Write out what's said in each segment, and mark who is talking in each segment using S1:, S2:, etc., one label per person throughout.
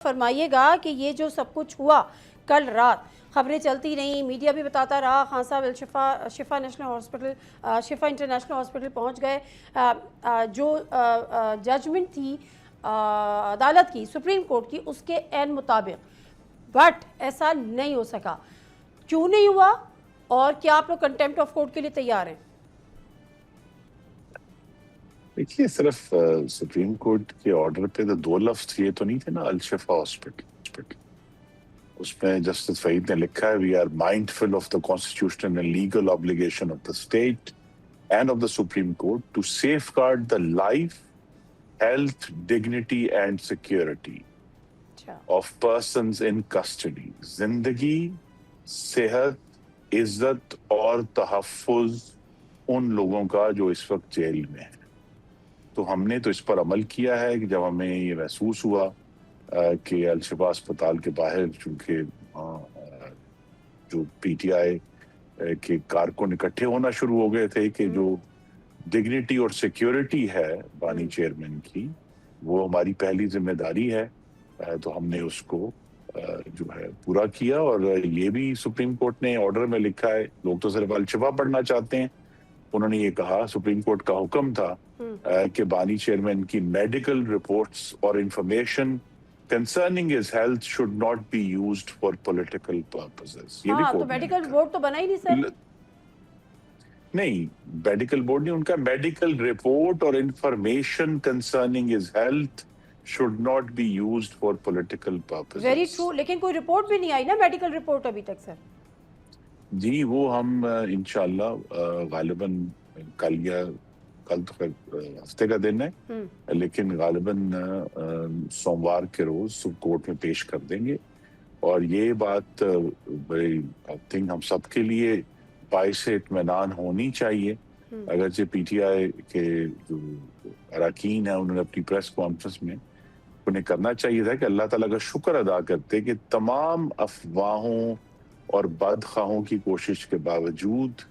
S1: فرمائیے گا کہ یہ جو سب کچھ ہوا کل رات، خبریں چلتی رہیں، میڈیا بھی بتاتا رہا، خان صاحب شفا نیشنل ہاسپٹل، شفا انٹرنیشنل ہاسپٹل پہنچ گئے، جو ججمنٹ تھی عدالت کی، سپریم کورٹ کی، اس کے عین مطابق، بٹ ایسا نہیں ہو سکا. کیوں نہیں ہوا اور کیا آپ لوگ کنٹیمپٹ آف کورٹ کے لیے تیار ہیں؟
S2: دیکھیے صرف سپریم کورٹ کے آرڈر پہ تو دو لفظ یہ تو نہیں تھے نا، الشفا ہاسپٹل. اس میں جسٹس فہید نے لکھا ہے we are mindful of the constitutional and legal obligation of the state and of the supreme court to safeguard the life, health, dignity and security of persons in custody. زندگی، صحت، عزت اور تحفظ ان لوگوں کا جو اس وقت جیل میں ہے. تو ہم نے تو اس پر عمل کیا ہے کہ جب ہمیں یہ محسوس ہوا کہ الشفا اسپتال کے باہر چونکہ جو پی ٹی آئی کے کارکن اکٹھے ہونا شروع ہو گئے تھے کہ جو ڈگنیٹی اور سیکیورٹی ہے بانی چیئرمین کی، وہ ہماری پہلی ذمہ داری ہے. تو ہم نے اس کو جو ہے پورا کیا. اور یہ بھی سپریم کورٹ نے آرڈر میں لکھا ہے، لوگ تو صرف الشفا پڑھنا چاہتے ہیں، انہوں نے یہ کہا، سپریم کورٹ کا حکم تھا کہ بانی چیئرمین کی میڈیکل رپورٹس اور information concerning his health should not be used for political purposes.
S1: ہاں تو میڈیکل بورڈ تو بنا ہی نہیں سر.
S2: نہیں، میڈیکل بورڈ نہیں، ان کا میڈیکل رپورٹ اور information concerning his health should not be used for political purposes.
S1: Very true, لیکن کوئی رپورٹ بھی نہیں آئی نا، میڈیکل رپورٹ ابھی تک سر.
S2: جی وہ ہم انشاءاللہ غالباً کل تو خیر ہفتے کا دن ہے، لیکن غالباً سوموار کے روز کورٹ میں پیش کر دیں گے. اور یہ بات بڑی ہم سب کے لیے باعث اطمینان ہونی چاہیے. اگرچہ پی ٹی آئی کے جو اراکین ہیں انہوں نے اپنی پریس کانفرنس میں انہیں کرنا چاہیے تھا کہ اللہ تعالیٰ کا شکر ادا کرتے کہ تمام افواہوں اور بدخواہوں کی کوشش کے باوجود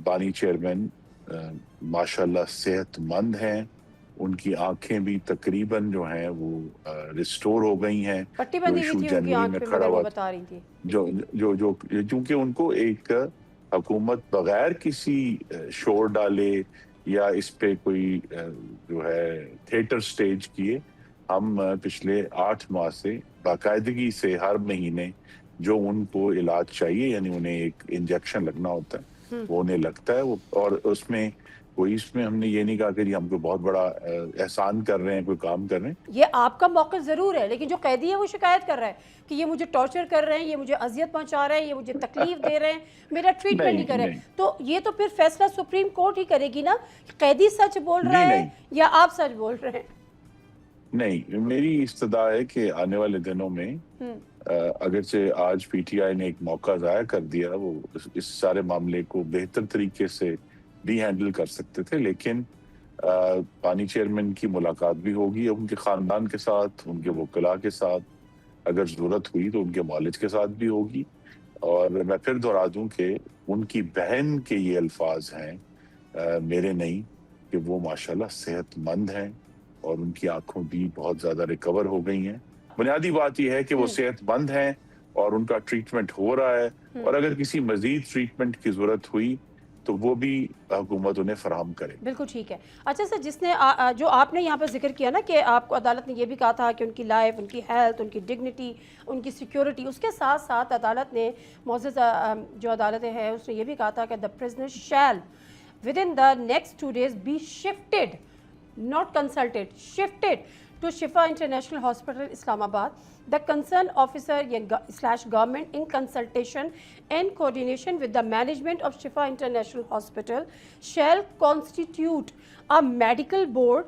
S2: بانی چیئرمین ماشاءاللہ صحت مند ہیں. ان کی آنکھیں بھی تقریباً جو ہیں وہ ریسٹور ہو گئی ہیں.
S1: پٹی بندی ہوئی تھی ان کی آنکھ پہ، مگر وہ بتا رہی تھی
S2: جو چونکہ ان کو ایک حکومت بغیر کسی شور ڈالے یا اس پہ کوئی جو ہے تھیٹر سٹیج کیے، ہم پچھلے 8 ماہ سے باقاعدگی سے ہر مہینے جو ان کو علاج چاہیے، یعنی انہیں ایک انجیکشن لگنا ہوتا ہے، وہ انہیں لگتا ہے. اور اس میں ہم نے یہ نہیں کہا کہ جی ہم کو بہت بڑا احسان کر رہے ہیں، کوئی کام کر رہے ہیں.
S1: یہ آپ کا موقف ضرور ہے، لیکن جو قیدی ہے وہ شکایت کر رہا ہے کہ یہ مجھے ٹارچر کر رہے ہیں، یہ مجھے اذیت پہنچا رہے ہیں، یہ مجھے تکلیف دے رہے ہیں، میرا ٹریٹمنٹ نہیں کر رہے. تو یہ تو پھر فیصلہ سپریم کورٹ ہی کرے گی نا، قیدی سچ بول رہا ہے یا آپ سچ بول رہے ہیں.
S2: نہیں، میری استدعا ہے کہ آنے والے دنوں میں اگرچہ آج پی ٹی آئی نے ایک موقع ضائع کر دیا، وہ اس سارے معاملے کو بہتر طریقے سے بھی ہینڈل کر سکتے تھے، لیکن بانی چیئرمین کی ملاقات بھی ہوگی ان کے خاندان کے ساتھ، ان کے وکلاء کے ساتھ، اگر ضرورت ہوئی تو ان کے معالج کے ساتھ بھی ہوگی. اور میں پھر دہرا دوں کہ ان کی بہن کے یہ الفاظ ہیں، میرے نہیں، کہ وہ ماشاءاللہ صحت مند ہیں اور ان کی آنکھوں بھی بہت زیادہ ریکور ہو گئی ہیں. بنیادی بات یہ ہے کہ وہ صحت مند ہیں اور ان کا ٹریٹمنٹ ہو رہا ہے، اور اگر کسی مزید ٹریٹمنٹ کی ضرورت ہوئی تو وہ بھی حکومت انہیں فراہم کرے.
S1: بالکل ٹھیک ہے. اچھا سر، جو آپ نے یہاں پر ذکر کیا نا کہ آپ کو عدالت نے یہ بھی کہا تھا کہ ان کی لائف، ان کی ہیلتھ، ان کی ڈگنیٹی، ان کی سیکیورٹی، اس کے ساتھ ساتھ عدالت نے، معزز جو عدالتیں ہیں، اس نے یہ بھی کہا تھا کہ the prisoner shall within the next 2 days be shifted, not consulted, shifted to Shifa International Hospital, Islamabad. The concerned officer / government in consultation and coordination with the management of Shifa International Hospital shall constitute a medical board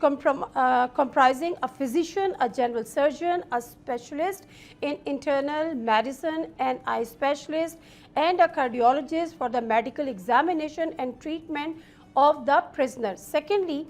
S1: comprising a physician, a general surgeon, a specialist in internal medicine, an eye specialist, and a cardiologist for the medical examination and treatment of the prisoner. Secondly,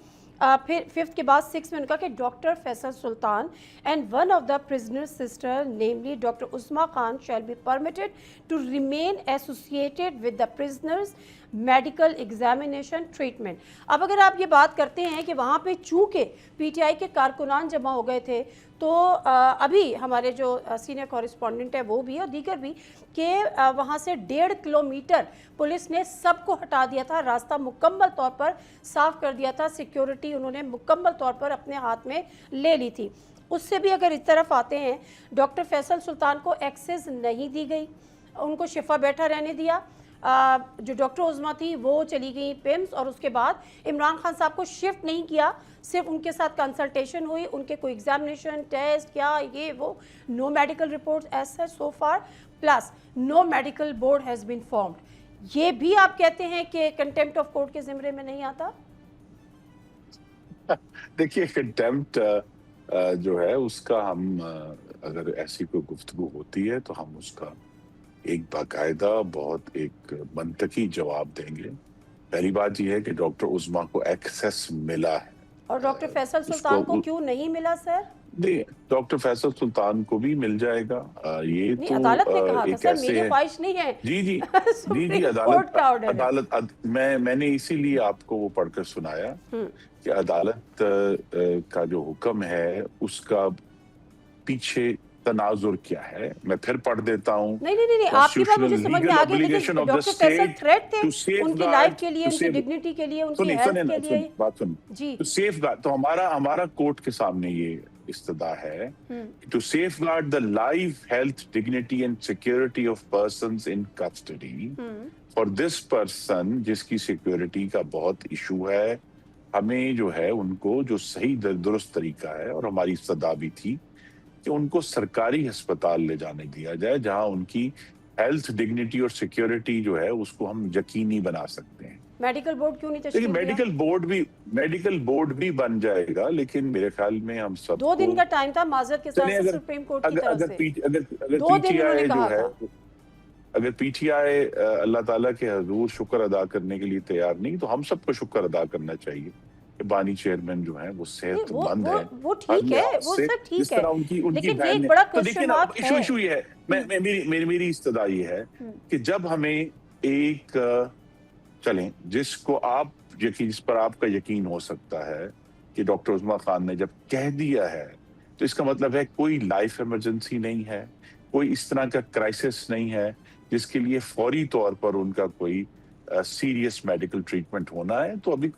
S1: پھر 5th کے بعد 6 میں ان کا کہ doctor Faisal Sultan and one of the prisoner sister namely doctor Uzma Khan shall be permitted to remain associated with the prisoner's medical examination treatment. اب اگر آپ یہ بات کرتے ہیں کہ وہاں پہ چونکہ پی ٹی آئی کے کارکنان جمع ہو گئے تھے تو ابھی ہمارے جو سینئر کورسپونڈنٹ ہے وہ بھی اور دیگر بھی کہ وہاں سے 1.5 کلومیٹر پولیس نے سب کو ہٹا دیا تھا, راستہ مکمل طور پر صاف کر دیا تھا, سیکیورٹی انہوں نے مکمل طور پر اپنے ہاتھ میں لے لی تھی. اس سے بھی اگر اس طرف آتے ہیں, ڈاکٹر فیصل سلطان کو ایکسس نہیں دی گئی, ان کو شفا بیٹھا رہنے دیا. جو ڈاکٹر عظمیٰ تھی وہ چلی گئی پیمز, اور اس کے بعد عمران خان صاحب کو شفٹ نہیں کیا, صرف ان کے ساتھ کنسلٹیشن ہوئی, ان کے کوئی ایگزامینیشن ٹیسٹ کیا یہ وہ, no medical reports as such so far, plus no medical board has been formed. یہ بھی آپ کہتے ہیں کہ کنٹیمپٹ آف کورٹ کے زمرے میں نہیں آتا؟
S2: دیکھیے کنٹیمپٹ جو ہے اس کا ہم اگر ایسی کوئی گفتگو ہوتی ہے تو ہم اس کا ایک باقاعدہ بہت ایک منطقی جواب دیں گے. پہلی بات یہ ہے کہ ڈاکٹر عظمیٰ کو ایکسیس ملا ہے,
S1: اور ڈاکٹر فیصل سلطان کو کیوں نہیں ملا سر؟
S2: ڈاکٹر فیصل سلطان کو بھی مل جائے گا. یہ تو
S1: عدالت نے کہا تھا سر, میری خواہش نہیں ہے.
S2: جی عدالت میں نے اسی لیے آپ کو وہ پڑھ کر سنایا کہ عدالت کا جو حکم ہے اس کا پیچھے تناظر کیا ہے. میں پھر پڑھ دیتا ہوں.
S1: نہیں آپ کی بات مجھے سمجھ میں آگے کہ ڈاکٹر فیصل تھریٹ تھے ان کی لائف کے لیے, ان کی ڈگنیٹی کے لیے, ان کی ہیلتھ کے لیے.
S2: بات سن جی, ٹو سیف گارڈ, تو ہمارا کورٹ کے سامنے یہ استدعا ہے to safeguard the life, health, dignity and security of persons in custody for this person جس کی سیکورٹی کا بہت ایشو ہے. ہمیں جو ہے ان کو جو صحیح درست طریقہ ہے, اور ہماری استدعا بھی تھی کہ ان کو سرکاری ہسپتال لے جانے دیا جائے جہاں ان کی ہیلتھ, ڈگنیٹی اور سیکیورٹی جو ہے اس کو ہم یقینی بنا سکتے ہیں.
S1: میڈیکل بورڈ کیوں نہیں تشکیل دیا؟
S2: میڈیکل بورڈ بھی بن جائے گا, لیکن میرے خیال میں ہم سب
S1: 2 دن کا ٹائم تھا معذرت کے ساتھ سپریم کورٹ کی طرف سے. 2 دن انہوں نے کہا تھا.
S2: اگر پی ٹی آئی اللہ تعالیٰ کے حضور شکر ادا کرنے کے لیے تیار نہیں تو ہم سب کو شکر ادا کرنا چاہیے. بانی چیئرمین جو ہیں وہ صحت مند ہیں,
S1: وہ ٹھیک ہے, وہ سب ٹھیک ہے, لیکن ایک بڑا کوسچن مارک ہے.
S2: ایشو یہ ہے, میری استدعا یہ ہے کہ جب ہمیں ایک چلیں جس پر آپ کا یقین ہو سکتا ہے کہ ڈاکٹر عظمیٰ خان نے جب کہہ دیا ہے تو اس کا مطلب ہے کوئی لائف ایمرجنسی نہیں ہے, کوئی اس طرح کا کرائسس نہیں ہے جس کے لیے فوری طور پر ان کا کوئی سیریس میڈیکل ٹریٹمنٹ ہونا ہے. تو ابھی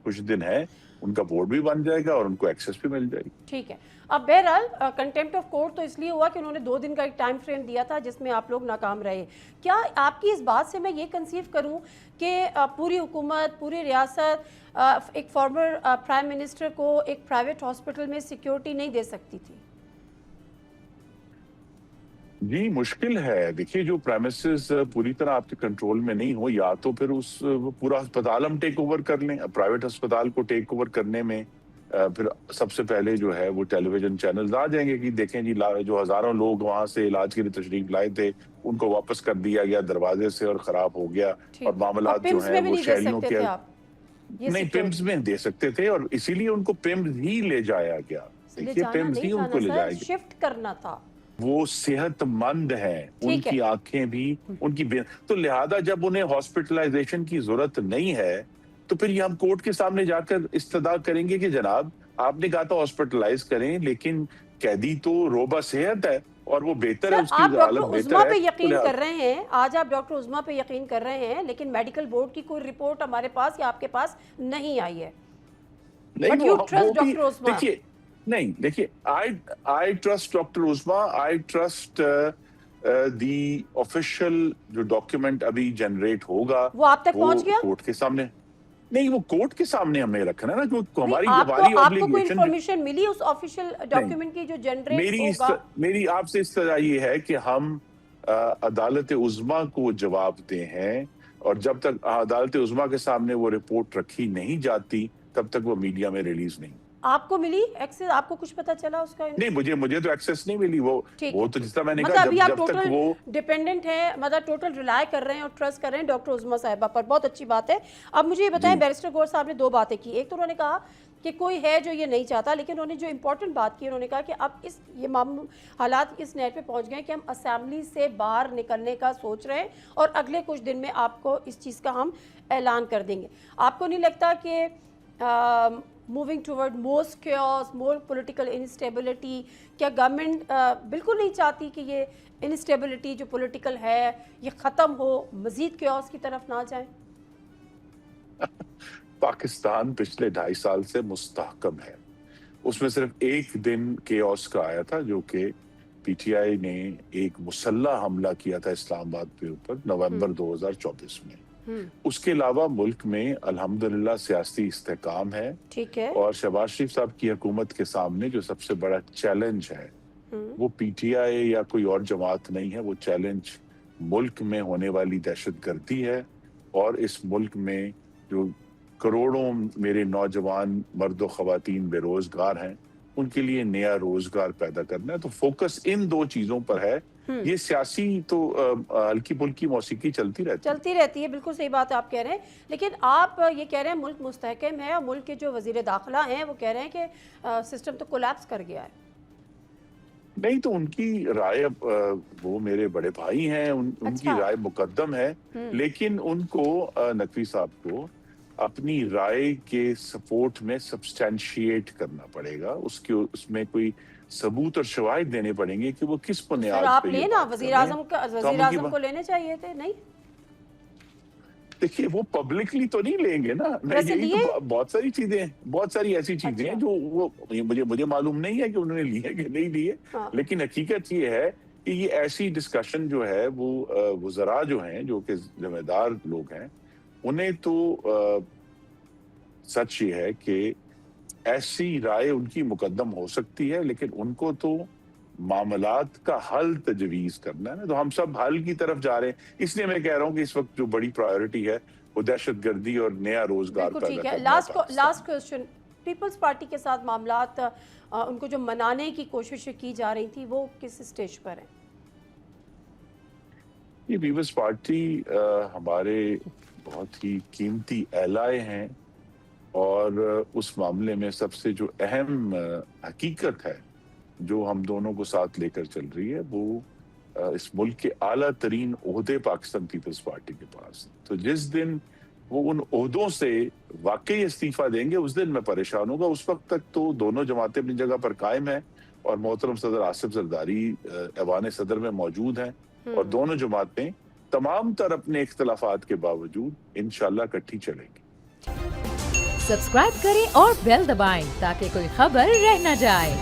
S2: کچھ دن ہے, ان کا بورڈ بھی بن جائے گا اور ان کو ایکسیس بھی مل جائے گی.
S1: ٹھیک ہے. اب بہرحال کنٹیمپٹ آف کورٹ تو اس لیے ہوا کہ انہوں نے 2 دن کا ایک ٹائم فریم دیا تھا جس میں آپ لوگ ناکام رہے. کیا آپ کی اس بات سے میں یہ کنسیو کروں کہ پوری حکومت, پوری ریاست ایک فارمر پرائم منسٹر کو ایک پرائیویٹ ہاسپٹل میں سیکیورٹی نہیں دے سکتی تھی؟
S2: جی مشکل ہے. دیکھیے جو پریمیسز پوری طرح آپ کے کنٹرول میں نہیں ہو, یا تو پھر اس پورا ہسپتال ہم ٹیک اوور کر لیں. پرائیویٹ ہسپتال کو ٹیک اوور کرنے میں پھر سب سے پہلے جو ہے وہ ٹیلی ویژن چینلز آ جائیں گے کہ دیکھیں جی جو ہزاروں لوگ وہاں سے علاج کے لیے تشریف لائے تھے ان کو واپس کر دیا گیا دروازے سے اور خراب ہو گیا, اور معاملات جو ہیں وہ شہریوں کے نہیں پیمز میں دے سکتے تھے, اور اسی لیے ان کو پیمز ہی لے جایا گیا. دیکھیے پیمز ہی ان کو لے جایا گیا,
S1: شفٹ کرنا تھا.
S2: وہ صحت مند ہیں, ان کی آنکھیں بھی ان کی تو لہذا جب انہیں ہاسپٹلائزیشن کی ضرورت نہیں ہے تو پھر یہ ہم کورٹ کے سامنے جا کر استدعا کریں گے کہ جناب آپ نے کہا تھا ہاسپٹلائز کریں, لیکن قیدی تو روبہ صحت ہے اور وہ بہتر ہے, اس کی حالت بہتر ہے.
S1: آپ ڈاکٹر عظمیٰ پہ یقین کر رہے ہیں, آج آپ ڈاکٹر عظمیٰ پہ یقین کر رہے ہیں, لیکن میڈیکل بورڈ کی کوئی رپورٹ ہمارے پاس یا آپ کے پاس نہیں آئی ہے.
S2: نہیں دیکھیے I trust doctor Uzma, I trust the official جو ڈاکیومنٹ ابھی جنریٹ ہوگا
S1: وہ آپ تک پہنچ گیا
S2: کورٹ کے سامنے. نہیں وہ کورٹ کے سامنے ہمیں رکھنا ہے نا, کیونکہ ہماری
S1: آپ کو کوئی انفارمیشن ملی اس آفیشل ڈاکیومنٹ کی جو جنریٹ ہوگا؟
S2: میری آپ سے استدعا یہ ہے کہ ہم عدالت عظمیٰ کو جواب دیں ہیں, اور جب تک عدالت عظمیٰ کے سامنے وہ رپورٹ رکھی نہیں جاتی تب تک وہ میڈیا میں ریلیز نہیں.
S1: آپ کو ملی ایکسس, آپ کو کچھ پتا چلا اس کا؟
S2: نہیں مجھے تو ایکسس نہیں ملی. وہ تو جس طرح میں نے
S1: کہا ابھی آپ ٹوٹل ڈیپینڈنٹ ہیں, مطلب ٹوٹل ریلائی کر رہے ہیں اور ٹرسٹ کر رہے ہیں ڈاکٹر عظمیٰ صاحبہ پر. بہت اچھی بات ہے. اب مجھے یہ بتائیں بیرسٹر گور صاحب نے 2 باتیں کی. ایک تو انہوں نے کہا کہ کوئی ہے جو یہ نہیں چاہتا، لیکن انہوں نے جو امپورٹنٹ بات کی، انہوں نے کہا کہ اب یہ حالات اس نیٹ پہ پہنچ گئے کہ ہم اسمبلی سے باہر نکلنے کا سوچ رہے ہیں اور اگلے کچھ دن میں آپ کو اس چیز کا ہم اعلان کر دیں گے. آپ کو نہیں لگتا کہ موونگ ٹورڈ موسٹ کیوس، مور پولیٹیکل انسٹیبلٹی، کیا گورنمنٹ بالکل نہیں چاہتی کہ یہ انسٹیبلٹی جو پولیٹیکل ہے یہ ختم ہو، مزید کیوس کی طرف نہ جائیں؟
S2: پاکستان پچھلے 2.5 سال سے مستحکم ہے. اس میں صرف ایک دن کیوس کا آیا تھا جو کہ پی ٹی آئی نے ایک مسلح حملہ کیا تھا اسلام آباد کے اوپر نومبر 2024 میں. اس کے علاوہ ملک میں الحمدللہ سیاسی استحکام ہے.
S1: ٹھیک ہے.
S2: اور شہباز شریف صاحب کی حکومت کے سامنے جو سب سے بڑا چیلنج ہے وہ پی ٹی آئی یا کوئی اور جماعت نہیں ہے، وہ چیلنج ملک میں ہونے والی دہشت گردی ہے. اور اس ملک میں جو کروڑوں میرے نوجوان مرد و خواتین بے روزگار ہیں ان کے لیے نیا روزگار پیدا کرنا ہے. تو فوکس ان دو چیزوں پر ہے. یہ سیاسی تو ہلکی پھلکی موسیقی چلتی رہتی
S1: ہے. بالکل صحیح بات آپ کہہ رہے ہیں، لیکن آپ یہ کہہ رہے ہیں ملک مستحکم ہے اور ملک کے جو وزیر داخلہ ہیں وہ کہہ رہے ہیں کہ سسٹم تو کولیپس کر گیا ہے.
S2: نہیں تو ان کی رائے، وہ میرے بڑے بھائی ہیں، ان کی رائے مقدم ہے، لیکن ان کو نقوی صاحب کو اپنی رائے کے سپورٹ میں سبسٹینشیٹ کرنا پڑے گا. اس میں کوئی ثبوت اور شواہد دینے پڑیں گے کہ وہ کس بنیاد پہ.
S1: آپ لینا وزیر اعظم کو لینے چاہیے تھے. نہیں
S2: دیکھیے وہ پبلکلی تو نہیں لیں گے نا. بہت ساری ایسی چیزیں ہیں جو وہ مجھے معلوم نہیں ہے کہ انہوں نے لی ہے کہ نہیں لی ہے. لیکن حقیقت یہ ہے کہ یہ ایسی ڈسکشن جو ہے وہ وزراء جو ہیں جو کہ ذمہ دار لوگ ہیں انہیں تو سچ یہ ہے کہ ایسی رائے ان کی مقدم ہو سکتی ہے، لیکن ان کو تو معاملات کا حل تجویز کرنا ہے نا. تو ہم سب حل کی طرف جا رہے ہیں. اس لیے میں کہہ رہا ہوں کہ اس وقت جو بڑی پرائیورٹی ہے وہ دہشت گردی اور نیا روزگار پیدا کرنا ہے.
S1: لاسٹ کوسچن، پیپلز پارٹی کے ساتھ معاملات ان کو جو منانے کی کوشش کی جا رہی تھی وہ کس سٹیج پر ہیں؟
S2: یہ پیپلز پارٹی ہمارے بہت ہی قیمتی ایلائے ہیں، اور اس معاملے میں سب سے جو اہم حقیقت ہے جو ہم دونوں کو ساتھ لے کر چل رہی ہے وہ اس ملک کے اعلیٰ ترین عہدے پاکستان پیپلز پارٹی کے پاس. تو جس دن وہ ان عہدوں سے واقعی استعفیٰ دیں گے اس دن میں پریشان ہوگا. اس وقت تک تو دونوں جماعتیں اپنی جگہ پر قائم ہیں اور محترم صدر آصف زرداری ایوان صدر میں موجود ہیں، اور دونوں جماعتیں تمام تر اپنے اختلافات کے باوجود انشاءاللہ اکٹھی چلیں گی.
S3: سبسکرائب کریں اور بیل دبائیں تاکہ کوئی خبر رہ نہ جائے.